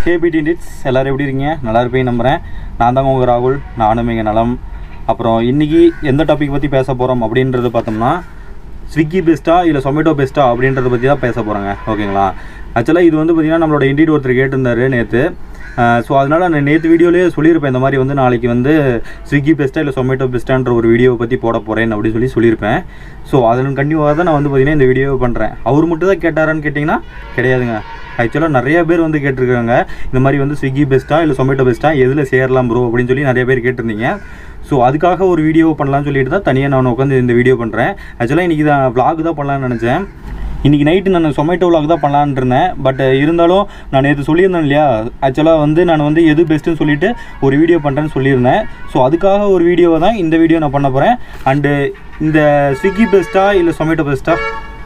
ஹே பிடி டிட்ஸ் எல்லோரும் எப்படி இருக்கீங்க? நல்லா இருப்பேன் நம்புகிறேன். நான் தாங்க உங்கள் ராகுல். நானும் இங்கே நலம். அப்புறம் இன்றைக்கி எந்த டாபிக் பற்றி பேச போகிறோம் அப்படின்றத பார்த்தோம்னா, ஸ்விக்கி பெஸ்ட்டா இல்லை சொமேட்டோ பெஸ்ட்டா அப்படின்றத பற்றி தான் பேச போகிறோங்க. ஓகேங்களா? ஆக்சுவலாக இது வந்து பார்த்திங்கன்னா நம்மளோட இண்டீட் ஒருத்தர் கேட்டிருந்தார் நேற்று. ஸோ அதனால் நான் நேற்று வீடியோலேயே சொல்லியிருப்பேன், இந்த மாதிரி வந்து நாளைக்கு வந்து ஸ்விக்கி பெஸ்ட்டா இல்லை சொமேட்டோ பெஸ்ட்டான்ற ஒரு வீடியோவை பற்றி போட போகிறேன் அப்படின்னு சொல்லியிருப்பேன். ஸோ அதில் கண்டிப்பாக தான் நான் வந்து பார்த்திங்கன்னா இந்த வீடியோவை பண்ணுறேன். அவர் மட்டும் தான் கேட்டாரான்னு கேட்டிங்கன்னா கிடையாதுங்க. ஆக்சுவலாக நிறைய பேர் வந்து கேட்டிருக்காங்க, இந்த மாதிரி வந்து ஸ்விக்கி பெஸ்ட்டா இல்லை சொமேட்டோ பெஸ்ட்டா எதில் சேரலாம் ப்ரோ அப்படின்னு சொல்லி நிறைய பேர் கேட்டிருந்தீங்க. ஸோ அதுக்காக ஒரு வீடியோ பண்ணலான்னு சொல்லிட்டு தான் தனியாக நான் உட்காந்து இந்த வீடியோ பண்ணுறேன். ஆக்சுவலாக இன்றைக்கி தான் vlog தான் பண்ணலான்னு நினச்சேன். இன்றைக்கி நைட்டு நான் சொமேட்டோ vlog தான் பண்ணலான்னு இருந்தேன். பட் இருந்தாலும் நான் நேற்று சொல்லியிருந்தேன் இல்லையா, ஆக்சுவலாக வந்து நான் வந்து எது பெஸ்ட்டுன்னு சொல்லிவிட்டு ஒரு வீடியோ பண்ணுறேன்னு சொல்லியிருந்தேன். ஸோ அதுக்காக ஒரு வீடியோவை தான் இந்த வீடியோ நான் பண்ண போகிறேன். அண்டு இந்த ஸ்விக்கி பெஸ்ட்டா இல்லை சொமேட்டோ பெஸ்ட்டா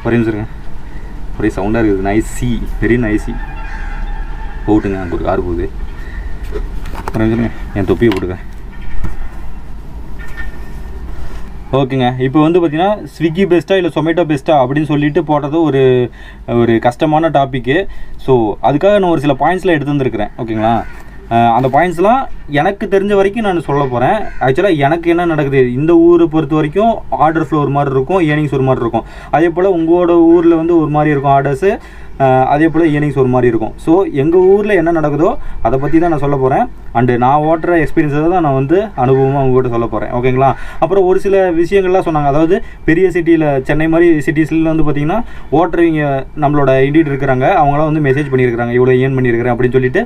ஒரே நிமிஷம், ஒரே சவுண்டாக இருக்குது. நைஸி, வெரி நைஸி. போட்டுங்க, அங்கே ஒரு கார் போகுது. என் தொப்பியை போட்டுங்க. ஓகேங்க, இப்போ வந்து பார்த்திங்கன்னா ஸ்விக்கி பெஸ்ட்டா இல்லை சொமேட்டோ பெஸ்ட்டா அப்படின்னு சொல்லிட்டு போடுறது ஒரு கஷ்டமான டாப்பிக்கு. ஸோ அதுக்காக நான் ஒரு சில பாயிண்ட்ஸ்லாம் எடுத்து வந்திருக்கிறேன். ஓகேங்களா? அந்த பாயிண்ட்ஸ்லாம் எனக்கு தெரிஞ்ச வரைக்கும் நான் சொல்ல போகிறேன். ஆக்சுவலாக எனக்கு என்ன நடக்குது, இந்த ஊரை பொறுத்த வரைக்கும் ஆர்டர் ஃப்ளோ ஒரு மாதிரி இருக்கும், ஏர்னிங்ஸ் ஒரு மாதிரி இருக்கும். அதே போல் உங்களோட ஊரில் வந்து ஒரு மாதிரி இருக்கும் ஆர்டர்ஸு, அதே போல் ஏர்னிங்ஸ் ஒரு மாதிரி இருக்கும். ஸோ எங்கள் ஊரில் என்ன நடக்குதோ அதை பற்றி தான் நான் சொல்ல போகிறேன். அண்டு நான் ஓட்டுற எக்ஸ்பீரியன்ஸை தான் நான் வந்து அனுபவமாக உங்கள்கிட்ட சொல்ல போகிறேன். ஓகேங்களா? அப்புறம் ஒரு சில விஷயங்கள்லாம் சொன்னாங்க. அதாவது பெரிய சிட்டியில், சென்னை மாதிரி சிட்டிஸில் வந்து பார்த்திங்கன்னா ஓட்டுறவங்க நம்மளோட இண்டீட் இருக்கிறாங்க, அவங்களாம் வந்து மெசேஜ் பண்ணியிருக்கிறாங்க, இவ்வளோ ஏர்ன் பண்ணியிருக்கிறேன் அப்படின்னு சொல்லிட்டு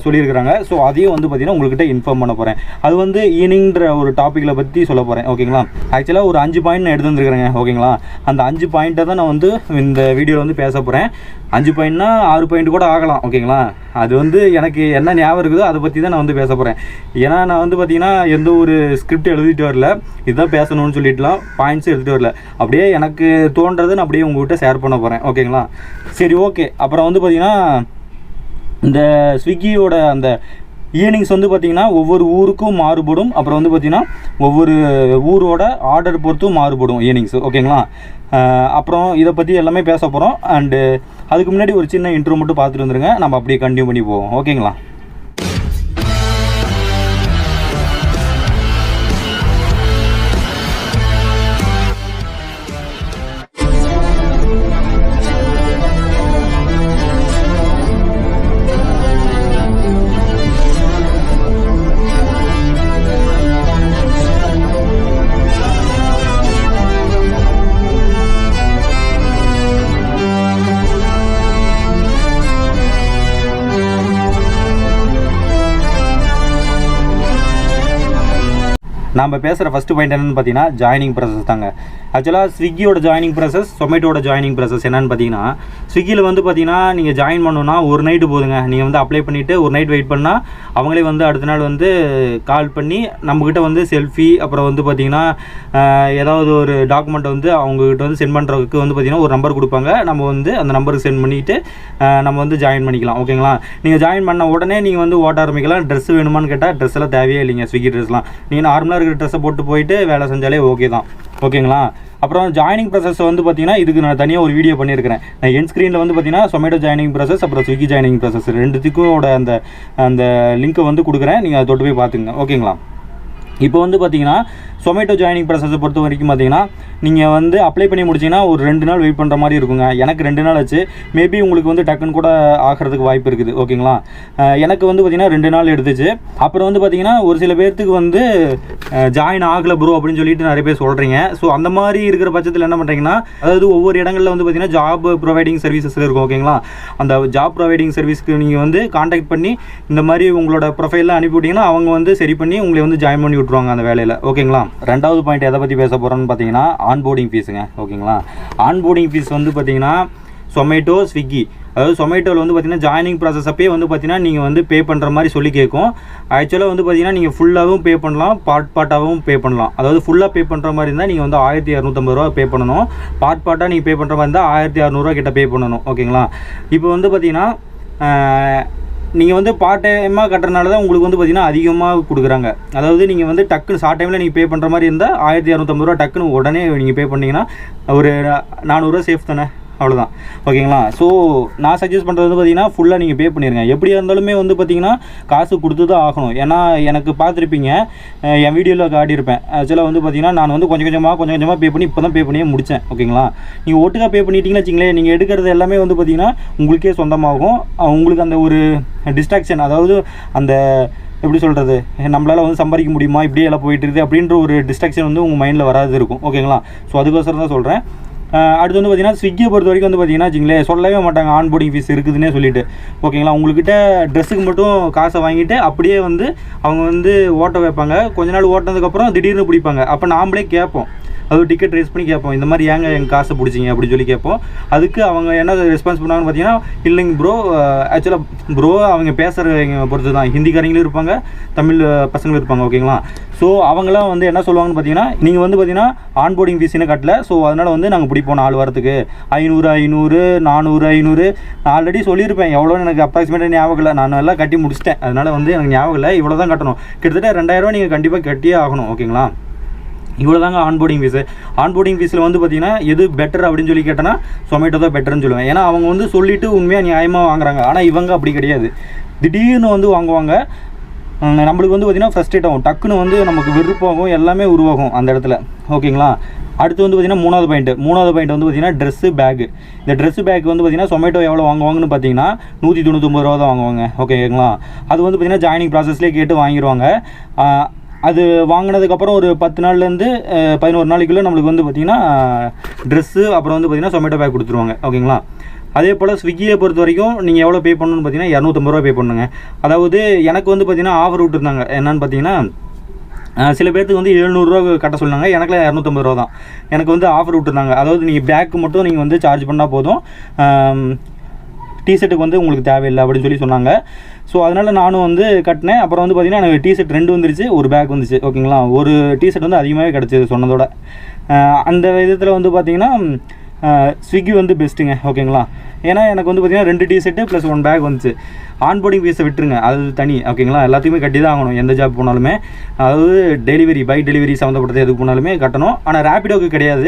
சொல்லியிருக்கிறாங்க. ஸோ அதையும் வந்து பார்த்திங்கன்னா உங்கள்கிட்ட இன்ஃபார்ம் பண்ண போகிறேன். அது வந்து ஈர்னிங்கிற ஒரு டாப்பிக்கில் பற்றி சொல்ல போகிறேன். ஓகேங்களா? ஆக்சுவலாக ஒரு 5 பாயிண்ட் நான் எடுத்து வந்துருக்கிறேங்க. ஓகேங்களா? அந்த 5 பாயிண்ட்டை தான் நான் வந்து இந்த வீடியோவில் வந்து பேச போகிறேன். 5 பாயிண்ட்னா 6 பாயிண்ட் கூட ஆகலாம். ஓகேங்களா? அது வந்து எனக்கு என்ன ஞாபகம் இருக்குதோ அதை பற்றி தான் நான் வந்து பேச போகிறேன். ஏன்னா நான் வந்து பார்த்திங்கன்னா எந்த ஒரு ஸ்கிரிப்ட் எழுதிட்டு வரல, இதுதான் பேசணும்னு சொல்லிட்டுலாம் பாயிண்ட்ஸும் எழுதிட்டு வரல. அப்படியே எனக்கு தோன்றதை நான் அப்படியே உங்கள்கிட்ட ஷேர் பண்ண போகிறேன். ஓகேங்களா? சரி, ஓகே. அப்புறம் வந்து பார்த்திங்கன்னா இந்த ஸ்விக்கியோட அந்த ஏர்னிங்ஸ் வந்து பார்த்திங்கன்னா ஒவ்வொரு ஊருக்கும் மாறுபடும். அப்புறம் வந்து பார்த்திங்கன்னா ஒவ்வொரு ஊரோட ஆர்டர் பொறுத்தும் மாறுபடும் ஏர்னிங்ஸ். ஓகேங்களா? அப்புறம் இதை பற்றி எல்லாமே பேச போகிறோம். அண்டு அதுக்கு முன்னாடி ஒரு சின்ன இன்ட்ரோ மட்டும் பார்த்துட்டு வந்துடுங்க, நம்ம அப்படியே கண்டினியூ பண்ணி போவோம். ஓகேங்களா? நம்ம பேசுகிற ஃபஸ்ட்டு பாயிண்ட் என்னென்னு பார்த்தீங்கன்னா ஜாயினிங் ப்ராசஸ் தாங்க. ஆக்சுவலாக ஸ்விக்கியோட ஜாயினிங் ப்ராசஸ், சொமேட்டோட ஜாயினிங் ப்ராசஸ் என்னென்னு பார்த்தீங்கன்னா, ஸ்விக்கியில் வந்து பார்த்தீங்கன்னா நீங்கள் ஜாயின் பண்ணணுன்னா ஒரு நைட்டு போதுங்க. நீங்கள் வந்து அப்ளை பண்ணிவிட்டு ஒரு நைட் வெயிட் பண்ணால் அவங்களே வந்து அடுத்த நாள் வந்து கால் பண்ணி நம்மக்கிட்ட வந்து செல்ஃபி, அப்புறம் வந்து பார்த்திங்கன்னா ஏதாவது ஒரு டாக்குமெண்ட்டை வந்து அவங்ககிட்ட வந்து சென்ட் பண்ணுறதுக்கு வந்து பார்த்திங்கன்னா ஒரு நம்பர் கொடுப்பாங்க. நம்ம வந்து அந்த நம்பருக்கு சென்ட் பண்ணிவிட்டு நம்ம வந்து ஜாயின் பண்ணிக்கலாம். ஓகேங்களா? நீங்கள் ஜாயின் பண்ண உடனே நீங்கள் வந்து ஓட்ட ஆரம்பிக்கலாம். ட்ரெஸ் வேணுமான்னு கேட்டால் ட்ரெஸ் எல்லாம் தேவையே இல்லைங்க. ஸ்விக்கி ட்ரெஸ்லாம் நீங்கள் நார்மலாக இருக்கிற ட்ரெஸ்ஸை போட்டு போயிட்டு வேலை செஞ்சாலே ஓகே தான். ஓகேங்களா? அப்புறம் ஜாயினிங் ப்ராசஸ் வந்து பார்த்திங்கன்னா இதுக்கு நான் தனியாக ஒரு வீடியோ பண்ணியிருக்கிறேன். நான் என் ஸ்க்ரீனில் வந்து பார்த்திங்கன்னா சொமேட்டோ ஜாயினிங் ப்ராசஸ் அப்புறம் ஸ்விக்கி ஜாயினிங் ப்ராசஸ் ரெண்டுத்துக்கும் அந்த லிங்க்கை வந்து கொடுக்குறேன், நீங்கள் அதை தொட்டு போய் பார்த்துங்க. ஓகேங்களா? இப்போ வந்து பார்த்திங்கன்னா சொமேட்டோ ஜாயினிங் ப்ராசஸை பொறுத்த வரைக்கும் பார்த்திங்கன்னா நீங்கள் வந்து அப்ளை பண்ணி முடிச்சிங்கன்னா ஒரு 2 நாள் வெயிட் பண்ணுற மாதிரி இருக்குங்க. எனக்கு 2 நாள் ஆச்சு. மேபி உங்களுக்கு வந்து டக்குன்னு கூட ஆகிறதுக்கு வாய்ப்பு இருக்குது. ஓகேங்களா? எனக்கு வந்து பார்த்திங்கன்னா 2 நாள் எடுத்துச்சு. அப்புறம் வந்து பார்த்திங்கன்னா ஒரு சில பேர்த்துக்கு வந்து ஜாயின் ஆகலை ப்ரோ அப்படின்னு சொல்லிட்டு நிறைய பேர் சொல்கிறீங்க. ஸோ அந்த மாதிரி இருக்கிற பட்சத்தில் என்ன பண்ணுறீங்கன்னா, அதாவது ஒவ்வொரு இடங்களில் வந்து பார்த்திங்கன்னா ஜாப் ப்ரொவைடிங் சர்வீசஸ் இருக்கும். ஓகேங்களா? அந்த ஜாப் ப்ரொவைடிங் சர்வீஸ்க்கு நீங்கள் வந்து கான்டாக்ட் பண்ணி இந்த மாதிரி உங்களோட ப்ரொஃபைலில் அனுப்பிவிட்டிங்கன்னா அவங்க வந்து சரி பண்ணி உங்களை வந்து ஜாயின் பண்ணி விட்ருவாங்க அந்த வேலையில். ஓகேங்களா? ரெண்டாவது பாயிண்ட் எதை பற்றி பேச போகிறோன்னு பார்த்தீங்கன்னா ஆன்போர்டிங் ஃபீஸுங்க. ஓகேங்களா? ஆன்போர்டிங் ஃபீஸ் வந்து பார்த்திங்கன்னா சொமேட்டோ, ஸ்விக்கி, அதாவது சொமேட்டோவில் வந்து பார்த்திங்கன்னா ஜாயினிங் ப்ராசஸ் அப்பயே வந்து பார்த்திங்கன்னா நீங்கள் வந்து பே பண்ணுற மாதிரி சொல்லி கேட்கும். ஆக்சுவலாக வந்து பார்த்திங்கன்னா நீங்கள் ஃபுல்லாகவும் பே பண்ணலாம், பார்ட்டாகவும் பே பண்ணலாம். அதாவது ஃபுல்லாக பே பண்ணுற மாதிரி இருந்தால் நீங்கள் வந்து 1250 ரூபா பே பண்ணணும். பார்ட்டாக நீங்கள் பே பண்ணுற மாதிரி இருந்தால் 1600 கிட்ட பே பண்ணணும். ஓகேங்களா? இப்போ வந்து பார்த்திங்கன்னா நீங்கள் வந்து பார்ட் டைமாக கட்டுறதுனால தான் உங்களுக்கு வந்து பார்த்திங்கன்னா அதிகமாக கொடுக்குறாங்க. அதாவது நீங்கள் வந்து டக்குன்னு ஷார்ட் டைமில் நீங்கள் பே பண்ணுற மாதிரி இருந்தால் 1650 ரூபா டக்குன்னு உடனே நீங்கள் பே பண்ணிங்கன்னா ஒரு 400 ரூபா சேஃப் தானே. அவ்வளோதான் ஓகேங்களா. ஸோ நான் சஜஸ்ட் பண்ணுறது வந்து பார்த்தீங்கன்னா ஃபுல்லாக நீங்கள் பே பண்ணிடுங்க. எப்படியா இருந்தாலுமே வந்து பார்த்தீங்கன்னா காசு கொடுத்து தான் ஆகணும். ஏன்னா எனக்கு பார்த்துருப்பீங்க, என் வீடியோவில் காட்டியிருப்பேன். ஆக்சுவலாக வந்து பார்த்தீங்கன்னா நான் வந்து கொஞ்சம் கொஞ்சமாக பே பண்ணி இப்போ தான் பே பண்ணியே முடித்தேன் ஓகேங்களா. நீங்கள் ஒட்டுக்காக பே பண்ணிட்டீங்கன்னு வச்சிங்களேன், நீங்கள் எடுக்கிறது எல்லாமே வந்து பார்த்தீங்கன்னா உங்களுக்கே சொந்தமாகும். உங்களுக்கு அந்த ஒரு டிஸ்ட்ராக்ஷன், அதாவது அந்த எப்படி சொல்கிறது, நம்மளால் வந்து சம்பாதிக்க முடியுமா, இப்படியே எல்லாம் போயிட்டு இருக்குது அப்படின்ற ஒரு டிஸ்ட்ராக்ஷன் வந்து உங்கள் மைண்டில் வராது இருக்கும் ஓகேங்களா. ஸோ அதுக்கோசரம் தான் சொல்கிறேன். அடுத்து வந்து பார்த்தீங்கன்னா ஸ்விக்கியை பொறுத்த வரைக்கும் வந்து பார்த்தீங்கன்னா வச்சுங்களேன், சொல்லவே மாட்டாங்க ஆன்போர்டிங் ஃபீஸ் இருக்குதுன்னே சொல்லிட்டு ஓகேங்களா. உங்கள்கிட்ட ட்ரெஸ்ஸுக்கு மட்டும் காசை வாங்கிட்டு அப்படியே வந்து அவங்க வந்து ஓட்ட வைப்பாங்க. கொஞ்ச நாள் ஓட்டினதுக்கப்புறம் திடீர்னு பிடிப்பாங்க. அப்போ நாமளே கேட்போம், அது டிக்கெட் ரேஸ் பண்ணி கேட்போம், இந்த மாதிரி ஏங்க எங்கள் காசை பிடிச்சிங்க அப்படின்னு சொல்லி கேட்போம். அதுக்கு அவங்க என்ன ரெஸ்பான்ஸ் பண்ணாங்கன்னு பார்த்தீங்கன்னா, இல்லைங்க ப்ரோ, ஆக்சுவலாக ப்ரோ அவங்க பேசுகிறவங்க பொறுத்து தான், ஹிந்திக்காரங்களும் இருப்பாங்க, தமிழ் பசங்களும் இருப்பாங்க ஓகேங்களா. ஸோ அவங்களாம் வந்து என்ன சொல்லுவாங்கன்னு பார்த்தீங்கன்னா, நீங்கள் வந்து பார்த்தீங்கன்னா ஆன்போர்டிங் ஃபீஸ்னு கட்டல, ஸோ அதனால் வந்து நாங்கள் பிடிப்போம் 4 வாரத்துக்கு 500 400 500 நான் ஆல்ரெடி சொல்லியிருப்பேன். எவ்வளோன்னு எனக்கு அப்ராக்சிமேட்டாக ஞாபகம் இல்லை, நான் எல்லாம் கட்டி முடிச்சிட்டேன். அதனால் வந்து எனக்கு ஞாபகம் இல்லை, இவ்வளோ தான் கட்டணும். கிட்டத்தட்ட 2000 நீங்கள் கண்டிப்பாக கட்டியே ஆகணும் ஓகேங்களா. இவ்வளோ தாங்க ஆன்போர்டிங் ஃபீஸு. ஆன்போர்டிங் ஃபீஸில் வந்து பார்த்தீங்கன்னா எது பெட்டர் அப்படின்னு சொல்லி கேட்டேன்னா சொமேட்டோ தான் பெட்டர்னு சொல்லுவேன். ஏன்னா அவங்க வந்து சொல்லிவிட்டு உண்மையாக நியாயமாக வாங்குறாங்க. ஆனால் இவங்க அப்படி கிடையாது, திடீர்னு வந்து வாங்குவாங்க. நம்மளுக்கு வந்து பார்த்திங்கன்னா ஃப்ரஸ்ட்ரேட் ஆகும், டக்குன்னு வந்து நமக்கு வெறுப்பாகும், எல்லாமே உருவாகும் அந்த இடத்துல ஓகேங்களா. அடுத்து வந்து பார்த்திங்கன்னா மூணாவது பாயிண்ட் வந்து பார்த்திங்கன்னா ட்ரெஸ்ஸு பேக்கு. இந்த ட்ரெஸ்ஸு பேக் வந்து பார்த்திங்கன்னா சொமேட்டோ எவ்வளோ வாங்குவாங்கன்னு பார்த்தீங்கன்னா 199 ரூபா தான் வாங்குவாங்க ஓகேங்களா. அது வந்து பார்த்திங்கன்னா ஜாயினிங் ப்ராசஸ்லேயே கேட்டு வாங்கிடுவாங்க. அது வாங்கினதுக்கப்புறம் ஒரு 10 நாள்லேருந்து 11 நாளைக்குள்ளே நம்மளுக்கு வந்து பார்த்திங்கன்னா ட்ரெஸ்ஸு அப்புறம் வந்து பார்த்திங்கன்னா சொமேட்டோ பேக் கொடுத்துருவாங்க ஓகேங்களா. அதே போல் ஸ்விக்கியை பொறுத்த வரைக்கும் நீங்கள் எவ்வளோ பே பண்ணணும்னு பார்த்தீங்கன்னா 250 ரூபா பே பண்ணுங்க. அதாவது எனக்கு வந்து பார்த்திங்கன்னா ஆஃபர் விட்டுருந்தாங்க. என்னென்னு பார்த்தீங்கன்னா சில பேர்த்துக்கு வந்து 700 ரூபா கட்ட சொன்னாங்க, எனக்குலாம் 250 ரூபா தான். எனக்கு வந்து ஆஃபர் விட்டுருந்தாங்க. அதாவது நீங்கள் பேக்கு மட்டும் நீங்கள் வந்து சார்ஜ் பண்ணால் போதும், டிஷர்ட்டுக்கு வந்து உங்களுக்கு தேவையில்லை அப்படின்னு சொல்லி சொன்னாங்க. ஸோ அதனால் நானும் வந்து கட்டினேன். அப்புறம் வந்து பார்த்திங்கன்னா எனக்கு டிஷர்ட் 2 வந்துருச்சு, ஒரு பேக் வந்துச்சு ஓகேங்களா. ஒரு டிஷர்ட் வந்து அதிகமாகவே கிடச்சிது சொன்னதோட. அந்த விதத்தில் வந்து பார்த்திங்கன்னா ஸ்விக்கி வந்து பெஸ்ட்டுங்க ஓகேங்களா. ஏன்னா எனக்கு வந்து பார்த்திங்கன்னா 2 டிஷர்ட்டு ப்ளஸ் 1 பேக் வந்துச்சு. ஆன்போர்டிங் ஃபீஸை விட்டுருங்க, அது தனி ஓகேங்களா. எல்லாத்துக்குமே கட்டி தான் ஆகணும், எந்த ஜாப் போனாலுமே. அதாவது பைக் டெலிவரி சம்மந்தப்பட்டது எதுக்கு போனாலுமே கட்டணும். ஆனால் ரேப்பிடோக்கு கிடையாது.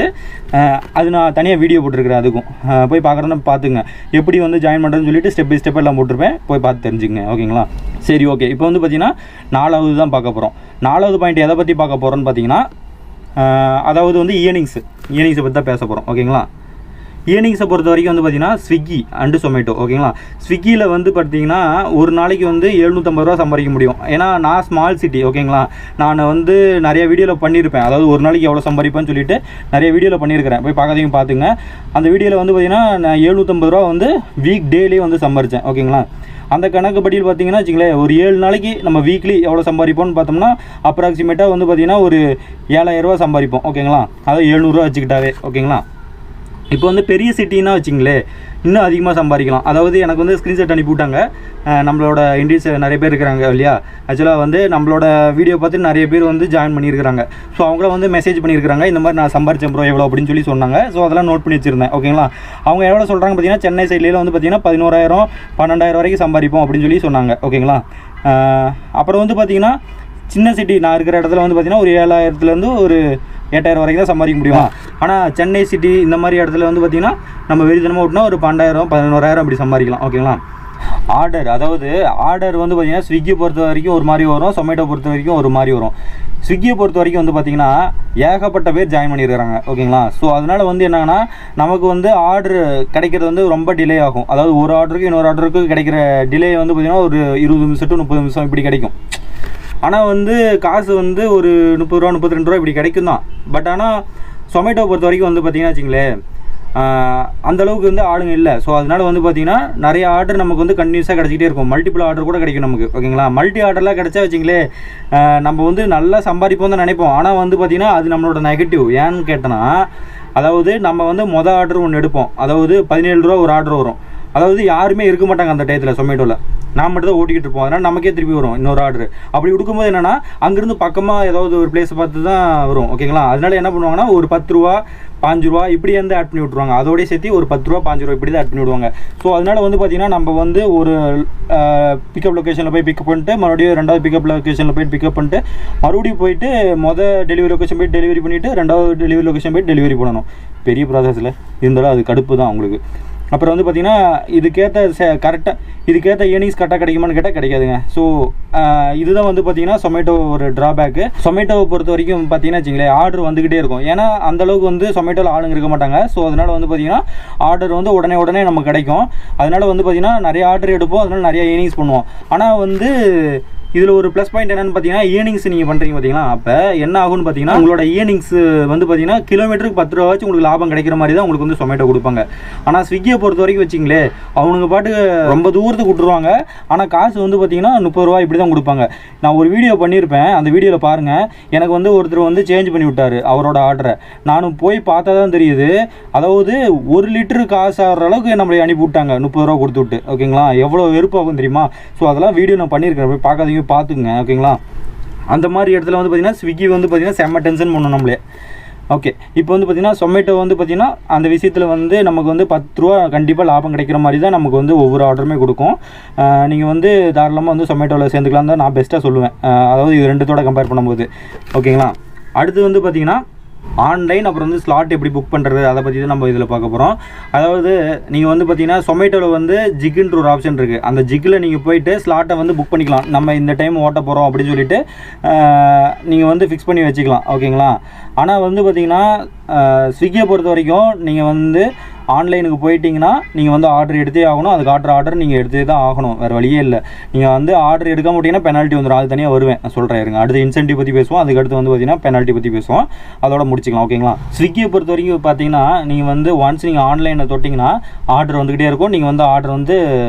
அது நான் தனியாக வீடியோ போட்டிருக்கிறேன், அதுக்கும் போய் பார்க்குறேன்னா பார்த்துங்க. எப்படி வந்து ஜாயின் பண்ணுறதுன்னு சொல்லிட்டு ஸ்டெப் பை ஸ்டெப் எல்லாம் போட்டிருப்பேன், போய் பார்த்து தெரிஞ்சுங்க ஓகேங்களா. சரி ஓகே, இப்போ வந்து பார்த்திங்கன்னா 4வது தான் பார்க்க போகிறோம். 4வது பாயிண்ட் எதை பற்றி பார்க்க போகிறோன்னு பார்த்தீங்கன்னா, அதாவது வந்து இயர்னிங்ஸை பற்றி தான் பேச போகிறோம் ஓகேங்களா. இயர்னிங்ஸை பொறுத்த வரைக்கும் வந்து பார்த்திங்கன்னா ஸ்விக்கி அண்டு சொமேட்டோ ஓகேங்களா. ஸ்விக்கியில் வந்து பார்த்திங்கன்னா ஒரு நாளைக்கு வந்து 750 ரூபா சம்பாதிக்க முடியும். ஏன்னா நான் ஸ்மால் சிட்டி ஓகேங்களா. நான் வந்து நிறைய வீடியோவில் பண்ணியிருப்பேன், அதாவது ஒரு நாளைக்கு எவ்வளோ சம்பாதிப்பேன்னு சொல்லிட்டு நிறைய வீடியோவில் பண்ணியிருக்கிறேன், போய் பார்க்காதீங்க பார்த்துங்க. அந்த வீடியோவில் வந்து பார்த்திங்கன்னா நான் 750 ரூபா வந்து வீக் டேலேயே வந்து சம்பாதிச்சேன் ஓகேங்களா. அந்த கணக்குப்படியில் பார்த்தீங்கன்னா வச்சுங்களேன், ஒரு 7 நாளைக்கு நம்ம வீக்லி எவ்வளோ சம்பாதிப்போம்னு பார்த்தோம்னா அப்ராக்சிமேட்டாக வந்து பார்த்திங்கன்னா ஒரு 7000 ரூபா சம்பாதிப்போம் ஓகேங்களா. அதாவது 700 ரூபா வச்சுக்கிட்டாவே ஓகேங்களா. இப்போ வந்து பெரிய சிட்டின்னா வச்சிங்களே இன்னும் அதிகமாக சம்பாதிக்கலாம். அதாவது எனக்கு வந்து ஸ்க்ரீன்ஷாட் அனுப்பிவிட்டாங்க, நம்மளோட இண்டியன்ஸ் நிறைய பேர் இருக்கிறாங்க இல்லையா. ஆக்சுவலாக வந்து நம்மளோட வீடியோ பார்த்து நிறைய பேர் வந்து ஜாயின் பண்ணியிருக்கிறாங்க. ஸோ அவங்கள வந்து மெசேஜ் பண்ணியிருக்கிறாங்க, இந்த மாதிரி நான் சம்பாரிச்சேன் ப்ரோ எவ்வளோ அப்படின்னு சொல்லி சொன்னாங்க. ஸோ அதெல்லாம் நோட் பண்ணி வச்சுருந்தேன் ஓகேங்களா. அவங்க எவ்வளோ சொல்கிறாங்க பார்த்தீங்கன்னா, சென்னை சைட்லேயே வந்து பார்த்தீங்கன்னா 11,000 12,000 வரைக்கும் சம்பாதிப்போம் அப்படின்னு சொல்லி சொன்னாங்க ஓகேங்களா. அப்புறம் வந்து பார்த்திங்கன்னா சின்ன சிட்டி நான் இருக்கிற இடத்துல வந்து பார்த்திங்கன்னா ஒரு 7,000லேருந்து ஒரு 8,000 வரைக்கும் தான் சம்பாதிக்க முடியும். ஆனால் சென்னை சிட்டி இந்த மாதிரி இடத்துல வந்து பார்த்திங்கன்னா நம்ம வெறித்தனமாக விட்டுனா ஒரு 12,000 11,000 அப்படி சம்பாதிக்கலாம் ஓகேங்களா. அதாவது ஆர்டர் வந்து பார்த்திங்கன்னா ஸ்விக்கியை பொறுத்த வரைக்கும் ஒரு மாதிரி வரும், சொமேட்டோ பொறுத்த வரைக்கும் ஒரு மாதிரி வரும். ஸ்விக்கியை பொறுத்த வரைக்கும் வந்து பார்த்திங்கன்னா ஏகப்பட்ட பேர் ஜாயின் பண்ணியிருக்கிறாங்க ஓகேங்களா. ஸோ அதனால் வந்து என்னங்கன்னா நமக்கு வந்து ஆர்டர் கிடைக்கிறது வந்து ரொம்ப டிலே ஆகும். அதாவது ஒரு ஆர்டருக்கு இன்னொரு ஆர்டருக்கு கிடைக்கிற டிலே வந்து பார்த்திங்கன்னா ஒரு 20 நிமிஷம் to 30 நிமிஷம் இப்படி கிடைக்கும். ஆனால் வந்து காசு வந்து ஒரு 30 ரூபா 32 ரூபா இப்படி கிடைக்கும் தான். பட் ஆனால் சொமேட்டோ பொறுத்த வரைக்கும் வந்து பார்த்திங்கன்னா வச்சுங்களேன் அந்தளவுக்கு வந்து ஆளுங்க இல்லை. ஸோ அதனால் வந்து பார்த்திங்கன்னா நிறைய ஆர்டர் நமக்கு வந்து கண்டினியூஸாக கிடச்சிக்கிட்டே இருக்கும். மல்டிபிள் ஆர்டர் கூட கிடைக்கும் நமக்கு ஓகேங்களா. மல்டி ஆர்டர்லாம் கிடச்சா வச்சுங்களேன் நம்ம வந்து நல்லா சம்பாதிப்போம் தான் நினைப்போம். ஆனால் வந்து பார்த்திங்கன்னா அது நம்மளோட நெகட்டிவ். ஏன்னு கேட்டோன்னா, அதாவது நம்ம வந்து ஆர்டர் ஒன்று எடுப்போம், அதாவது 17 ரூபா ஒரு ஆர்டர் வரும். அதாவது யாருமே இருக்க மாட்டாங்க அந்த டயத்தில் சொமேட்டோவில், நான் மட்டும் தான் ஓட்டிக்கிட்டு இருப்போம். அதனால் நமக்கே திருப்பி வரும் இன்னொரு ஆர்டர். அப்படி கொடுக்கும்போது என்னென்னா அங்கேருந்து பக்கமாக ஏதாவது ஒரு பிளேஸை பார்த்து தான் வரும். ஓகேங்களா? அதனால என்ன பண்ணுவாங்கன்னா ஒரு 10 ரூபா 5 ரூபா இப்படி வந்து ஆட் பண்ணி விட்ருவாங்க. அதோடய சேர்த்து ஒரு 10 ரூபா 5 ரூபா இப்படி தான் ஆட் பண்ணி விடுவாங்க. ஸோ அதனால் வந்து பார்த்திங்கன்னா நம்ம வந்து ஒரு பிக்கப் லொக்கேஷனில் போய் பிக்கப் பண்ணிட்டு மறுபடியும் ரெண்டாவது பிக்கப் லொக்கேஷனில் போய்ட்டு பிக்கப் பண்ணிட்டு மறுபடியும் போயிட்டு டெலிவரி லொக்கேஷன் போய்ட்டு டெலிவரி பண்ணிவிட்டு ரெண்டாவது டெலிவரி லொக்கேஷன் போய்ட்டு டெலிவரி பண்ணணும். பெரிய ப்ராசஸில் இருந்தாலும் அது கடுப்பு தான் உங்களுக்கு. அப்புறம் வந்து பார்த்திங்கன்னா இதுக்கேற்ற ஏர்னிங்ஸ் கரெக்டாக கிடைக்குமான்னு கேட்டால் கிடைக்காதுங்க. ஸோ இதுதான் வந்து பார்த்திங்கன்னா சொமேட்டோ ஒரு ட்ராபேக்கு. சொமேட்டோவை பொறுத்த வரைக்கும் பார்த்திங்கன்னா வச்சுங்களேன் ஆர்டர் வந்துக்கிட்டே இருக்கும். ஏன்னா அந்தளவுக்கு வந்து சொமேட்டோவில் ஆளுங்க இருக்க மாட்டாங்க. ஸோ அதனால் வந்து பார்த்திங்கன்னா ஆர்டர் வந்து உடனே நமக்கு கிடைக்கும். அதனால் வந்து பார்த்திங்கன்னா நிறைய ஆர்டர் எடுப்போம், அதனால் நிறைய ஏர்னிங்ஸ் பண்ணுவோம். ஆனால் வந்து இதில் ஒரு ப்ளஸ் பாயிண்ட் என்னென்னு பார்த்தீங்கன்னா இயர்னிங்ஸ் நீங்கள் பண்ணுறீங்க பார்த்தீங்கன்னா அப்போ என்ன ஆகும்னு பார்த்தீங்கன்னா உங்களோட இயர்னிங்ஸ் வந்து பார்த்தீங்கன்னா கிலோமீட்டருக்கு 10 ரூபா வச்சு உங்களுக்கு லாபம் கிடைக்கிற மாதிரி தான் உங்களுக்கு வந்து சொமேட்டோ கொடுப்பாங்க. ஆனால் ஸ்விக்கியை பொறுத்த வரைக்கும் வச்சிங்களே அவனுங்க பாட்டுக்கு ரொம்ப தூரத்துக்கு விட்டுருவாங்க. ஆனால் காசு வந்து பார்த்தீங்கன்னா 30 ரூபா இப்படி தான் கொடுப்பாங்க. நான் ஒரு வீடியோ பண்ணியிருப்பேன், அந்த வீடியோவில் பாருங்கள். எனக்கு வந்து ஒருத்தர் வந்து சேஞ்ச் பண்ணி விட்டார் அவரோட ஆர்டரை. நானும் போய் பார்த்தா தான் தெரியுது, அதாவது 1 லிட்டரு காசு ஆகிற அளவுக்கு நம்மளை அனுப்பி விட்டாங்க 30 ரூபா கொடுத்து விட்டு. ஓகேங்களா? எவ்வளோ வெறுப்பாகும் தெரியுமா? ஸோ அதெல்லாம் வீடியோ நான் பண்ணியிருக்கிறேன், போய் பார்க்காதீங்க, பார்த்துக்குங்க. ஓகேங்களா? அந்த மாதிரி இடத்துல வந்து பார்த்திங்கன்னா ஸ்விக்கி வந்து பார்த்திங்கன்னா செம்ம டென்ஷன் பண்ணணும் நம்மளே. ஓகே, இப்போ வந்து பார்த்திங்கன்னா சொமேட்டோ வந்து பார்த்திங்கன்னா அந்த விஷயத்தில் வந்து நமக்கு வந்து 10 ரூபா கண்டிப்பாக லாபம் கிடைக்கிற மாதிரி தான் நமக்கு வந்து ஒவ்வொரு ஆர்டருமே கொடுக்கும். நீங்கள் வந்து தாராளமாக வந்து சொமேட்டோவில் சேர்ந்துக்கலாம் தான் நான் பெஸ்ட்டாக சொல்லுவேன். அதாவது இது ரெண்டுத்தோட கம்பேர் பண்ணும்போது. ஓகேங்களா? அடுத்து வந்து பார்த்திங்கன்னா ஆன்லைன் அப்புறம் வந்து ஸ்லாட் எப்படி புக் பண்ணுறது அதை பற்றி தான் நம்ம இதில் பார்க்க போகிறோம். அதாவது நீங்கள் வந்து பார்த்தீங்கன்னா சொமேட்டோவில் வந்து ஜிக்குன்ற ஒரு ஆப்ஷன் இருக்குது. அந்த ஜிக்கில் நீங்கள் போயிட்டு ஸ்லாட்டை வந்து புக் பண்ணிக்கலாம். நம்ம இந்த டைம் ஓட்ட போகிறோம் அப்படின்னு சொல்லிட்டு நீங்கள் வந்து ஃபிக்ஸ் பண்ணி வச்சுக்கலாம். ஓகேங்களா? ஆனால் வந்து பார்த்திங்கன்னா ஸ்விக்கியை பொறுத்த வரைக்கும் நீங்கள் வந்து ஆன்லைனுக்கு போயிட்டீங்கன்னா நீங்கள் வந்து ஆர்டர் எடுத்தே ஆகணும். அதுக்கு ஆர்டர் நீங்கள் எடுத்தே தான் ஆகணும், வேறு வழியே இல்லை. நீங்கள் வந்து ஆர்டர் எடுக்க மாட்டீங்கன்னா பெனால்ட்டி வந்துடும். அது தனியாக வருவேன், நான் சொல்கிறேன் இருங்க. அடுத்து இன்சென்டிவ் பற்றி பேசுவோம், அதுக்கடுத்து வந்து பார்த்தீங்கன்னா பெனால்ட்டி பற்றி பேசுவோம். அதோட முடிச்சிக்கலாம். ஓகேங்களா? ஸ்விக்கியை பொறுத்த வரைக்கும் பார்த்தீங்கன்னா நீங்கள் வந்து ஒன்ஸ் நீங்கள் ஆன்லைனில் தொட்டிங்கன்னா ஆர்டர் வந்துக்கிட்டே இருக்கும். நீங்கள் வந்து ஆர்டர் வந்து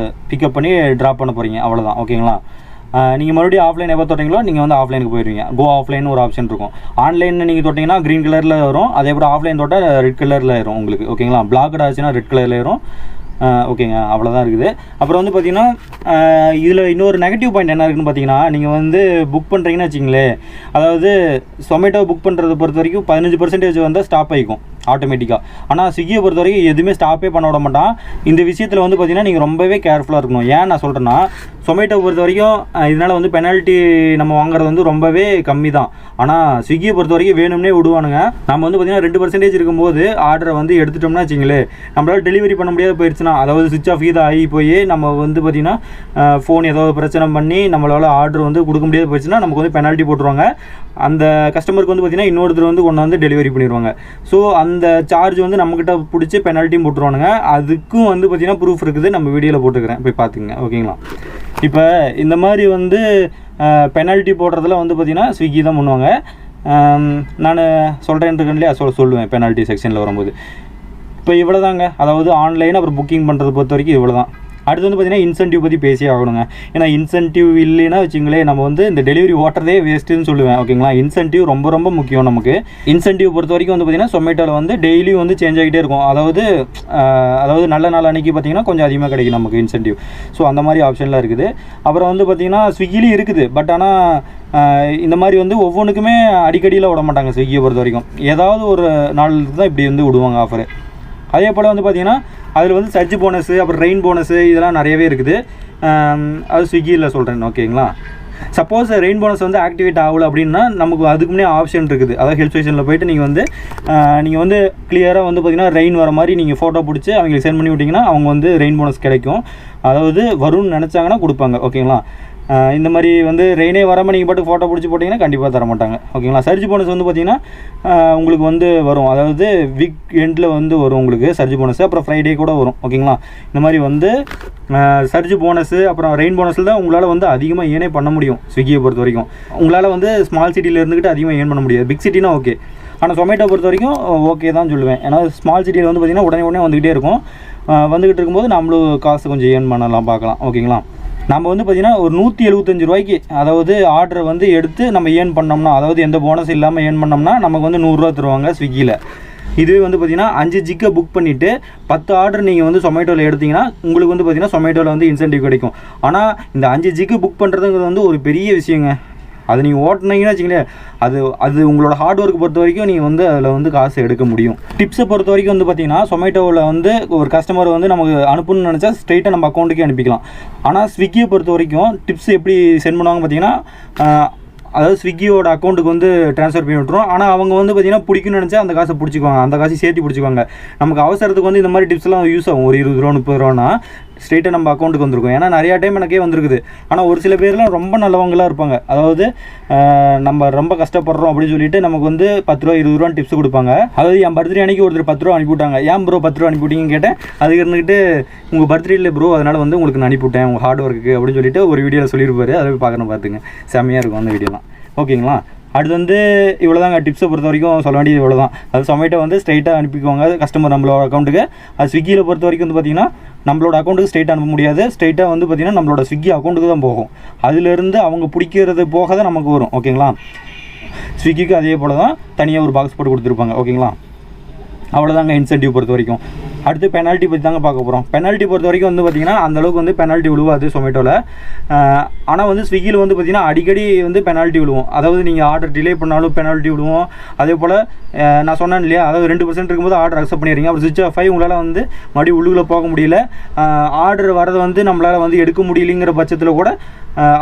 பிக்கப் பண்ணி ட்ராப் பண்ண போகிறீங்க, அவ்வளோதான். ஓகேங்களா? நீங்கள் மறுபடியும் ஆஃப்லைன் எப்போ தொட்டிங்களோ நீங்கள் வந்து ஆஃப்லைனுக்கு போயிடுவீங்க. கோ ஆஃப்லைன் ஒரு ஆப்ஷன் இருக்கும். ஆன்லைனில் நீங்கள் தொட்டிங்கன்னா க்ரீன் கலரில் வரும். அதே போல் ஆஃப்லைன் தொட்டால் ரெட் கலரில் வரும் உங்களுக்கு. ஓகேங்களா? பிளாக்டு ஆச்சுன்னா ரெட் கலரில் வரும். ஓகேங்க, அவ்வளோதான் இருக்குது. அப்புறம் வந்து பார்த்திங்கன்னா இதில் இன்னொரு நெகட்டிவ் பாயிண்ட் என்ன இருக்குதுன்னு பார்த்தீங்கன்னா நீங்கள் வந்து புக் பண்ணுறீங்கன்னு வச்சிங்களேன், அதாவது சொமேட்டோ புக் பண்ணுறதை பொறுத்த வரைக்கும் 15% வந்து ஸ்டாப் ஆகிக்கும் ஆட்டோமேட்டிக்காக. ஆனால் ஸ்விக்கியை பொறுத்த வரைக்கும் எதுவுமே ஸ்டாப்பே பண்ண விட மாட்டான். இந்த விஷயத்தில் வந்து பார்த்திங்கன்னா நீங்கள் ரொம்பவே கேர்ஃபுல்லாக இருக்கணும். ஏன் நான் சொல்கிறேன்னா சொமேட்டோ பொறுத்த வரைக்கும் இதனால் வந்து பெனால்ட்டி நம்ம வாங்குறது வந்து ரொம்பவே கம்மி தான். ஆனால் ஸ்விக்கியை பொறுத்த வரைக்கும் வேணும்னே விடுவானுங்க. நம்ம வந்து பார்த்திங்கன்னா 2% இருக்கும்போது ஆர்டரை வந்து எடுத்துட்டோம்னா வச்சிங்களேன், நம்மளால் டெலிவரி பண்ண முடியாத போயிடுச்சுன்னா, அதாவது சுவிட்ச் ஆஃப் இது ஆகி போய் நம்ம வந்து பார்த்திங்கன்னா ஃபோன் ஏதாவது பிரச்சனை பண்ணி நம்மளால் ஆர்டர் வந்து கொடுக்க முடியாத போயிடுச்சுன்னா நமக்கு வந்து பெனால்ட்டி போட்டுருவாங்க. அந்த கஸ்டமருக்கு வந்து பார்த்திங்கன்னா இன்னொருத்தர் வந்து கொண்டு வந்து டெலிவரி பண்ணிடுவாங்க. ஸோ அந்த சார்ஜ் வந்து நம்மக்கிட்ட பிடிச்சி பெனால்ட்டியும் போட்டுருவானுங்க. அதுக்கும் வந்து பார்த்திங்கன்னா ப்ரூஃப் இருக்குது, நம்ம வீடியோவில் போட்டுக்கிறேன், போய் பார்த்துங்க. ஓகேங்களா? இப்போ இந்த மாதிரி வந்து பெனால்ட்டி போடுறதுல வந்து பார்த்திங்கன்னா ஸ்விக்கி தான் பண்ணுவாங்க. நான் சொல்கிறேன் இல்லையா, சொல்லுவேன் பெனால்ட்டி செக்ஷனில் வரும்போது. இப்போ இவ்வளோ தாங்க. அதாவது ஆன்லைன் அப்புறம் புக்கிங் பண்ணுறதை பொறுத்த வரைக்கும் இவ்வளோ தான். அடுத்து வந்து பார்த்திங்கன்னா இன்சென்டிவ் பற்றி பேசி ஆகணுங்க. ஏன்னா இன்சென்டிவ் இல்லைன்னா வச்சுங்களேன் நம்ம வந்து இந்த டெலிவரி ஓட்டுறதே வேஸ்ட்டுன்னு சொல்லுவேன். ஓகேங்களா? இன்சென்டிவ் ரொம்ப ரொம்ப முக்கியம் நமக்கு. இன்சென்டிவ் பொறுத்த வரைக்கும் வந்து பார்த்திங்கன்னா சொமேட்டோவில் வந்து டெய்லியும் வந்து சேஞ்ச் ஆகிட்டே இருக்கும். அதாவது நல்ல நாள் அன்றைக்கி பார்த்திங்கன்னா கொஞ்சம் அதிகமாக கிடைக்கும் நமக்கு இன்சென்டிவ். ஸோ அந்த மாதிரி ஆப்ஷன்லாம் இருக்குது. அப்புறம் வந்து பார்த்திங்கன்னா ஸ்விக்கிலையும் இருக்குது. பட் ஆனால் இந்த மாதிரி வந்து ஒவ்வொன்றுக்குமே அடிக்கடியில் விட மாட்டாங்க ஸ்விக்கியை பொறுத்த வரைக்கும். ஏதாவது ஒரு நாளுக்கு தான் இப்படி வந்து விடுவாங்க ஆஃபரு. அதே போல் வந்து பார்த்திங்கன்னா அதில் வந்து சர்ஜ் போனஸு அப்புறம் ரெயின் போனஸு இதெல்லாம் நிறையவே இருக்குது. அது ஸ்விக்கியில் சொல்கிறேன். ஓகேங்களா? சப்போஸ் ரெயின் போனஸ் வந்து ஆக்டிவேட் ஆகலை அப்படின்னா நமக்கு அதுக்கு முன்னே ஆப்ஷன் இருக்குது. அதாவது ஹெல்ப் ஸ்டேஷனில் போய்ட்டு நீங்கள் வந்து கிளியராக வந்து பார்த்திங்கன்னா ரெயின் வர மாதிரி நீங்கள் ஃபோட்டோ பிடிச்சி அவங்களுக்கு சென்ட் பண்ணி விட்டிங்கன்னா அவங்க வந்து ரெயின் போனஸ் கிடைக்கும். அதாவது வரும்னு நினச்சாங்கன்னா கொடுப்பாங்க. ஓகேங்களா? இந்த மாதிரி வந்து ரெயினே வராமல் நீங்கள் பாட்டு ஃபோட்டோ பிடிச்சி போட்டிங்கன்னா கண்டிப்பாக தர மாட்டாங்க. ஓகேங்களா? சர்ஜ் போனஸ் வந்து பார்த்திங்கன்னா உங்களுக்கு வந்து வரும். அதாவது வீக் எண்டில் வந்து வரும் உங்களுக்கு சர்ஜ் போனஸ். அப்புறம் ஃப்ரைடே கூட வரும். ஓகேங்களா? இந்த மாதிரி வந்து சர்ஜ் போனஸு அப்புறம் ரெயின் போனஸில் தான் உங்களால் வந்து அதிகமாக ஏனே பண்ண முடியும். ஸ்விக்கியை பொறுத்த வரைக்கும் உங்களால் வந்து ஸ்மால் சிட்டியில் இருந்துக்கிட்டு அதிகமாக ஏன் பண்ண முடியாது. பிக் சிட்டினா ஓகே. ஆனால் சொமேட்டோ பொறுத்த வரைக்கும் ஓகே தான் சொல்லுவேன். ஏன்னா ஸ்மால் சிட்டியில் வந்து பார்த்திங்கன்னா உடனே வந்துக்கிட்டே இருக்கும். வந்துக்கிட்டு இருக்கும்போது நம்மளும் காசு கொஞ்சம் ஏர்ன் பண்ணலாம், பார்க்கலாம். ஓகேங்களா? நம்ம வந்து பார்த்திங்கன்னா ஒரு 175 ரூபாய்க்கு அதாவது ஆர்டரை வந்து எடுத்து நம்ம ஏர்ன் பண்ணோம்னா, அதாவது எந்த போனஸ் இல்லாமல் ஏர்ன் பண்ணோம்னா நமக்கு வந்து 100 ரூபா தருவாங்க ஸ்விக்கியில். இதுவே வந்து பார்த்தீங்கன்னா 5 ஜிக்கை புக் பண்ணிவிட்டு 10 ஆர்டர் நீங்கள் வந்து சொமேட்டோவில் எடுத்திங்கன்னா உங்களுக்கு வந்து பார்த்தீங்கன்னா சொமேட்டோவில் வந்து இன்சென்டிவ் கிடைக்கும். ஆனால் இந்த 5 ஜிக்கு புக் பண்ணுறதுங்கிறது வந்து ஒரு பெரிய விஷயங்க. அது நீங்கள் ஓட்டினீங்கன்னு வச்சுங்களேன், அது உங்களோட ஹார்ட் ஒர்க் பொறுத்த வரைக்கும் நீங்கள் வந்து அதில் வந்து காசு எடுக்க முடியும். டிப்ஸை பொறுத்த வரைக்கும் வந்து பார்த்தீங்கன்னா சொமேட்டோவில் வந்து ஒரு கஸ்டமர் வந்து நமக்கு அனுப்பணும்னு நினச்சா ஸ்ட்ரெயிட்டாக நம்ம அக்கௌண்ட்டுக்கே அனுப்பிக்கலாம். ஆனால் ஸ்விக்கியை பொறுத்த வரைக்கும் டிப்ஸ் எப்படி சென்ட் பண்ணுவாங்க பார்த்தீங்கன்னா, அதாவது ஸ்விக்கியோட அக்கௌண்ட்டுக்கு வந்து ட்ரான்ஸ்ஃபர் பண்ணி விட்ருவோம். ஆனால் அவங்க வந்து பார்த்தீங்கன்னா பிடிக்குன்னு நினச்சா அந்த காசை பிடிச்சிக்குவாங்க, அந்த காசை சேர்த்து பிடிச்சிக்குவாங்க. நமக்கு அவசரத்துக்கு வந்து இந்த மாதிரி டிப்ஸ்லாம் யூஸ் ஆகும். ஒரு 20 ரூபா 30 ரூபானா ஸ்ட்ரெயிட்டாக நம்ம அக்கௌண்ட்டுக்கு வந்திருக்கும். ஏன்னா நிறையா டைம் எனக்கே வந்திருக்குது. ஆனால் ஒரு சில பேர்லாம் ரொம்ப நல்லவங்களாக இருப்பாங்க. அதாவது நம்ம ரொம்ப கஷ்டப்படுறோம் அப்படின்னு சொல்லிட்டு நமக்கு வந்து 10 ரூபா 20 ரூபான்னு டிப்ஸ் கொடுப்பாங்க. அதாவது என் பர்த்டே அன்றைக்கி ஒருத்தர் 10 ரூபா அனுப்பிவிட்டாங்க. ஏன் ப்ரோ 10 ரூபா அனுப்பிவிட்டீங்கன்னு கேட்டேன். அதுக்கு இருந்துக்கிட்டு உங்கள் பர்த்டே இல்லை ப்ரோ, அதனால் வந்து உங்களுக்கு நான் அனுப்பிவிட்டேன் உங்கள் ஹார்ட் ஒர்க்கு அப்படின்னு சொல்லிட்டு ஒரு வீடியோவில் சொல்லியிருப்பாரு. அதை போய் பார்க்கணும், பார்த்துங்க, செம்மையாக இருக்கும் அந்த வீடியோலாம். ஓகேங்களா? அடுத்து வந்து இவ்வளோ தாங்க டிப்ஸை பொறுத்த வரைக்கும் சொல்ல வேண்டியது இவ்வளோ தான். அது சொமேட்டோ வந்து ஸ்ட்ரைட்டாக அனுப்பிக்குவாங்க கஸ்டமர் நம்மளோட அக்கௌண்ட்டுக்கு. அது ஸ்விக்கியில் பொறுத்த வரைக்கும் வந்து பார்த்திங்கன்னா நம்மளோட அக்கௌண்ட்டுக்கு ஸ்ட்ரைட்டாக அனுப்ப முடியாது. ஸ்ட்ரைட்டாக வந்து பார்த்திங்கன்னா நம்மளோட ஸ்விக்கி அக்கௌண்ட்டுக்கு தான் போகும். அதுலேருந்து அவங்க பிடிக்கிறது போக தான் நமக்கு வரும். ஓகேங்களா? ஸ்விக்கிக்கு அதே போல் தான் தனியாக ஒரு பாக்ஸ் போட்டு கொடுத்துருப்பாங்க. ஓகேங்களா? அவ்வளோதாங்க இன்சென்டிவ் பொறுத்த வரைக்கும். அடுத்து பெனால்ட்டி பற்றி தாங்க பார்க்க போகிறோம். பெனால்ட்டி பொறுத்த வரைக்கும் வந்து பார்த்திங்கன்னா அந்தளவுக்கு வந்து பெனால்ட்டி விழுவாது சொமேட்டோவில். ஆனால் வந்து ஸ்விக்கியில் வந்து பார்த்திங்கன்னா அடிக்கடி வந்து பெனால்ட்டி விழுவோம். அதாவது நீங்கள் ஆர்டர் டிலே பண்ணாலும் பெனால்ட்டி விழுவோம். அதே போல் நான் சொன்னேன் இல்லையா, அதாவது 2% இருக்கும்போது ஆர்டர் அக்செப்ட் பண்ணிடுறீங்க, அப்புறம் சுவிட்ச் ஆஃப் ஆகி உங்களால் வந்து மறுபடியும் உள்ளுக்குள்ளே போக முடியல, ஆர்டர் வரதை வந்து நம்மளால் வந்து எடுக்க முடியலைங்கிற பட்சத்தில் கூட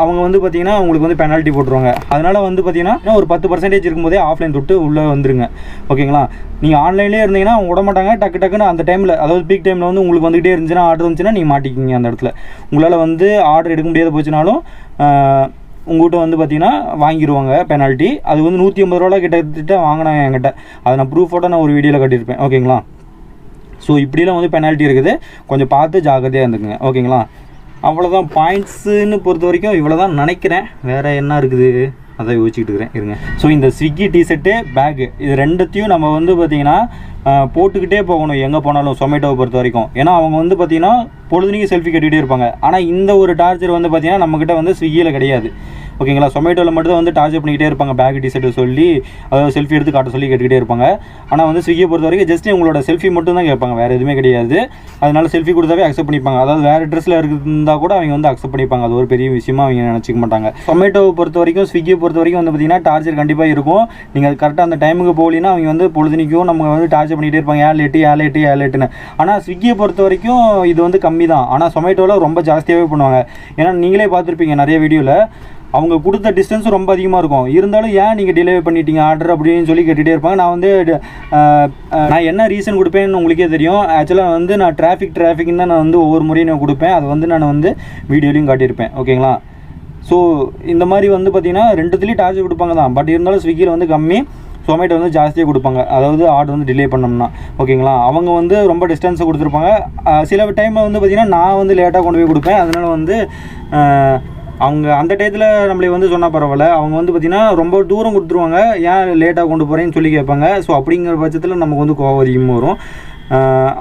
அவங்க வந்து பார்த்திங்கன்னா உங்களுக்கு வந்து பெனால்ட்டி போட்டுருவாங்க. அதனால் வந்து பார்த்திங்கன்னா ஒரு 10% இருக்கும்போதே ஆஃப்லைன் தொட்டு உள்ளே வந்துருங்க. ஓகேங்களா? நீங்கள் ஆன்லைன்லேயே இருந்தீங்கன்னா அவங்க விட மாட்டாங்க. டக்குன்னு அந்த டைமில், அதாவது பீக் டைமில் வந்து உங்களுக்கு வந்துகிட்டே இருந்துச்சுன்னா ஆர்டர் வந்துச்சுன்னா நீங்கள் மாட்டிக்கிங்க அந்த இடத்துல. உங்களால் வந்து ஆர்டர் எடுக்க முடியாத போச்சுனாலும் உங்கள்கிட்ட வந்து பார்த்திங்கன்னா வாங்கிடுவாங்க பெனால்ட்டி. அது வந்து 150 ரூபா கிட்டத்தட்ட வாங்கினாங்க என்கிட்ட. அதை நான் ப்ரூஃபோட நான் ஒரு வீடியோவில் கட்டியிருப்பேன். ஓகேங்களா? ஸோ இப்படிலாம் வந்து பெனால்ட்டி இருக்குது, கொஞ்சம் பார்த்து ஜாக்கிரதையாக இருந்துக்குங்க. ஓகேங்களா? அவ்வளோதான் பாயிண்ட்ஸுன்னு பொறுத்த வரைக்கும் இவ்வளோ தான் நினைக்கிறேன். வேறு என்ன இருக்குது அதை யோசிச்சுக்கிட்டு இருக்கிறேன், இருங்க. ஸோ இந்த ஸ்விக்கி டிஷர்ட்டு பேக்கு இது ரெண்டுத்தையும் நம்ம வந்து பார்த்திங்கன்னா போட்டுக்கிட்டே போகணும் எங்கே போனாலும் சொமேட்டோவை பொறுத்த வரைக்கும். ஏன்னா அவங்க வந்து பார்த்திங்கன்னா பொழுதுனைக்கும் செல்ஃபி கட்டிகிட்டே இருப்பாங்க. ஆனால் இந்த ஒரு டார்ச்சர் வந்து பார்த்திங்கன்னா நம்மக்கிட்ட வந்து ஸ்விக்கியில் கிடையாது. ஓகேங்களா? சொமேட்டோவில் மட்டும் தான் வந்து டார்ச்சர் பண்ணிக்கிட்டே இருப்பாங்க. பேக் டிஷர்ட்டு சொல்லி, அதாவது செல்ஃபி எடுத்து காட்ட சொல்லி கேட்டுக்கிட்டே இருப்பாங்க. ஆனால் வந்து ஸ்விக்கியை பொறுத்த வரைக்கும் ஜஸ்ட் உங்களோட செல்ஃபி மட்டும் தான் கேட்பாங்க, வேறு எதுவுமே கிடையாது. அதனால செல்ஃபி கொடுத்தாவே அக்செப்ட் பண்ணிப்பாங்க. அதாவது வேறு ட்ரெஸ்ஸில் இருந்தால் கூட அவங்க வந்து அக்செப்ட் பண்ணிப்பாங்க. அது ஒரு பெரிய விஷயமா அவங்க நினச்சிக்க மாட்டாங்க. சொமேட்டோவை பொறுத்த வரைக்கும் ஸ்விக்கியை பொறுத்த வரைக்கும் வந்து பார்த்திங்கன்னா டார்ச்சர் கண்டிப்பாக இருக்கும். நீங்கள் கரெக்டாக அந்த டைமுக்கு போகலின்னா அவங்க வந்து பொழுதுனிக்கும் நம்ம வந்து டார்ச்சர் பண்ணிகிட்டே இருப்பாங்க, ஏன் லேட்டுன்னு. ஆனால் ஸ்விக்கியை பொறுத்த வரைக்கும் இது வந்து கம்மி தான். ஆனால் சொமேட்டோவில் ரொம்ப ஜாஸ்தியாகவே பண்ணுவாங்க. ஏன்னா நீங்களே பார்த்துருப்பீங்க நிறைய வீடியோவில் அவங்க கொடுத்த டிஸ்டன்ஸும் ரொம்ப அதிகமாக இருக்கும். இருந்தாலும் ஏன் நீங்கள் டிலே பண்ணிட்டீங்க ஆர்டர் அப்படின்னு சொல்லி கேட்டுகிட்டே இருப்பாங்க. நான் வந்து நான் என்ன ரீசன் கொடுப்பேன்னு உங்களுக்கே தெரியும். ஆக்சுவலாக வந்து நான் டிராஃபிக்னு தான் நான் வந்து ஒவ்வொரு முறையும் நான் கொடுப்பேன். அது வந்து நான் வந்து வீடியோலையும் காட்டியிருப்பேன். ஓகேங்களா? ஸோ இந்த மாதிரி வந்து பார்த்திங்கன்னா ரெண்டுத்துலேயும் டார்ச்சர் கொடுப்பாங்க தான். பட் இருந்தாலும் ஸ்விக்கியில் வந்து கம்மி, சொமேட்டோ வந்து ஜாஸ்தியாக கொடுப்பாங்க. அதாவது ஆர்டர் வந்து டிலே பண்ணோம்னா. ஓகேங்களா? அவங்க வந்து ரொம்ப டிஸ்டன்ஸை கொடுத்துருப்பாங்க. சில டைமில் வந்து பார்த்திங்கன்னா நான் வந்து லேட்டாக கொண்டு போய் கொடுப்பேன். அதனால் வந்து அவங்க அந்த டயத்தில் நம்மளை வந்து சொன்னால் பரவாயில்ல, அவங்க வந்து பார்த்திங்கன்னா ரொம்ப தூரம் கொடுத்துருவாங்க, ஏன் லேட்டாக கொண்டு போகிறேன்னு சொல்லி கேட்பாங்க. ஸோ அப்படிங்கிற பட்சத்தில் நமக்கு வந்து கோவம் அதிகமாக வரும்.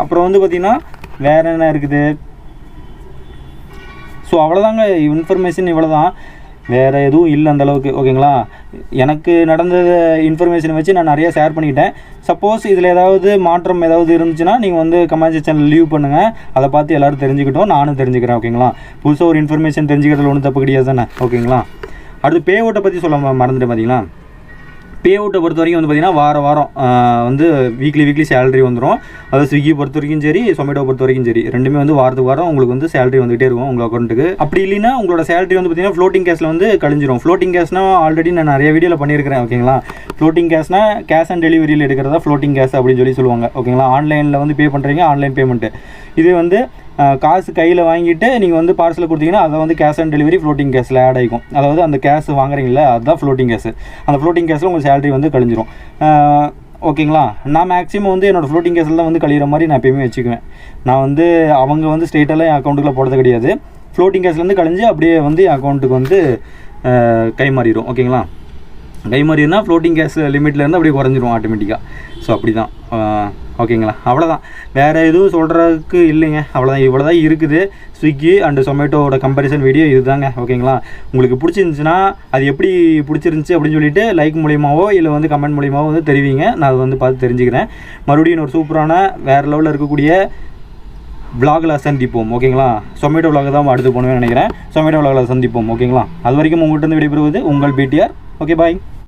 அப்புறம் வந்து பார்த்திங்கன்னா வேறு என்ன இருக்குது? ஸோ அவ்வளோதாங்க இன்ஃபர்மேஷன், இவ்வளோ தான், வேறு எதுவும் இல்லை அந்தளவுக்கு. ஓகேங்களா? எனக்கு நடந்த இன்ஃபர்மேஷனை வச்சு நான் நிறையா ஷேர் பண்ணிக்கிட்டேன். சப்போஸ் இதில் ஏதாவது மாற்றம் ஏதாவது இருந்துச்சுன்னா நீங்கள் வந்து கமெண்ட் செக்ஷனில் லீவ் பண்ணுங்கள். அதை பார்த்து எல்லோரும் தெரிஞ்சுக்கிட்டோம், நானும் தெரிஞ்சுக்கிறேன். ஓகேங்களா? புதுசாக ஒரு இன்ஃபர்மேஷன் தெரிஞ்சுக்கிறதுல ஒன்றும் தப்பு கிடையாது தானே? ஓகேங்களா? அடுத்து பே அவுட்டை பற்றி சொல்ல மறந்துட்டேன். பார்த்தீங்களா, பே அவுட்டை பொறுத்த வரைக்கும் வந்து பார்த்திங்கன்னா வாரம் வந்து வீக்லி சேலரி வந்துடும். அதாவது ஸ்விக்கி பொறுத்த வரைக்கும் சரி, சொமேட்டோ பொறுத்த வரைக்கும் சரி, ரெண்டுமே வந்து வாரம் உங்களுக்கு வந்து சேலரி வந்துகிட்டே இருக்கும் உங்கள் அக்கௌண்ட்டுக்கு. அப்படி இல்லைன்னா உங்களோட சேலரி வந்து பார்த்திங்கன்னா ஃப்ளோட்டிங் கேஷில் வந்து கழிஞ்சிரும். ஃப்ளோட்டிங் கேஷ்னால் ஆல்ரெடி நான் நிறைய வீடியோவில் பண்ணியிருக்கிறேன். ஓகேங்களா? ஃப்ளோட்டிங் கேஷ்னால் கேஷ் ஆன் டெலிவரியில் எடுக்கிறதா ஃப்ளோட்டிங் கேஷ் அப்படின்னு சொல்லுவாங்க. ஓகேங்களா? ஆன்லைனில் வந்து பே பண்ணுறீங்க, ஆன்லைன் பேமெண்ட்டு. இது வந்து காசு கையில் வாங்கிட்டு நீங்கள் வந்து பார்சலில் கொடுத்தீங்கன்னா அதை வந்து கேஷ் ஆன் டெலிவரி ஃப்ளோட்டிங் கேஷில் ஆட் ஆகிக்கும். அதாவது அந்த கேஷ் வாங்குறீங்களா, அதுதான் ஃப்ளோட்டிங் கேஷ். அந்த ஃப்ளோட்டிங் கேஷில் உங்கள் சேலரி வந்து கழிஞ்சிரும். ஓகேங்களா? நான் மேக்ஸிமம் வந்து என்னோடய ஃப்ளோட்டிங் கேஷில் தான் வந்து கழிகிற மாதிரி நான் எப்பயுமே வச்சுக்குவேன். நான் வந்து அவங்க வந்து ஸ்ட்ரெயிட்டெல்லாம் என் அக்கௌண்ட்டுக்குள்ளே போடுறது கிடையாது. ஃப்ளோட்டிங் கேஷ்லேருந்து கழிஞ்சு அப்படியே வந்து என் அக்கௌண்ட்டுக்கு வந்து கை மாறிடும். ஓகேங்களா? கை மாறினா ஃப்ளோட்டிங் கேஷ் லிமிட்லேருந்து அப்படியே குறைஞ்சிரும் ஆட்டோமேட்டிக்காக. ஸோ அப்படி தான். ஓகேங்களா. அவ்வளோதான், வேறு எதுவும் சொல்கிறதுக்கு இல்லைங்க. அவ்வளோதான், இவ்வளோ தான் இருக்குது. ஸ்விக்கி அண்டு சொமேட்டோவோட கம்பேரிசன் வீடியோ இதுதாங்க. ஓகேங்களா. உங்களுக்கு பிடிச்சிருந்துச்சுன்னா அது எப்படி பிடிச்சிருந்துச்சி அப்படின்னு சொல்லிட்டு லைக் மூலியமாவோ இல்லை வந்து கமெண்ட் மூலியமாவோ வந்து தெரிவிங்க. நான் அதை வந்து பார்த்து தெரிஞ்சுக்கிறேன். மறுபடியும் ஒரு சூப்பரான வேறு லெவலில் இருக்கக்கூடிய விலாகில் சந்திப்போம். ஓகேங்களா. சொமேட்டோ விலாக் தான் அடுத்து போகணும்னு நினைக்கிறேன். சொமேட்டோ விலாகில் சந்திப்போம். ஓகேங்களா. அது வரைக்கும் உங்கள்கிட்ட விடைபெறுவது உங்கள் பிடிஆர். ஓகே, பாய்.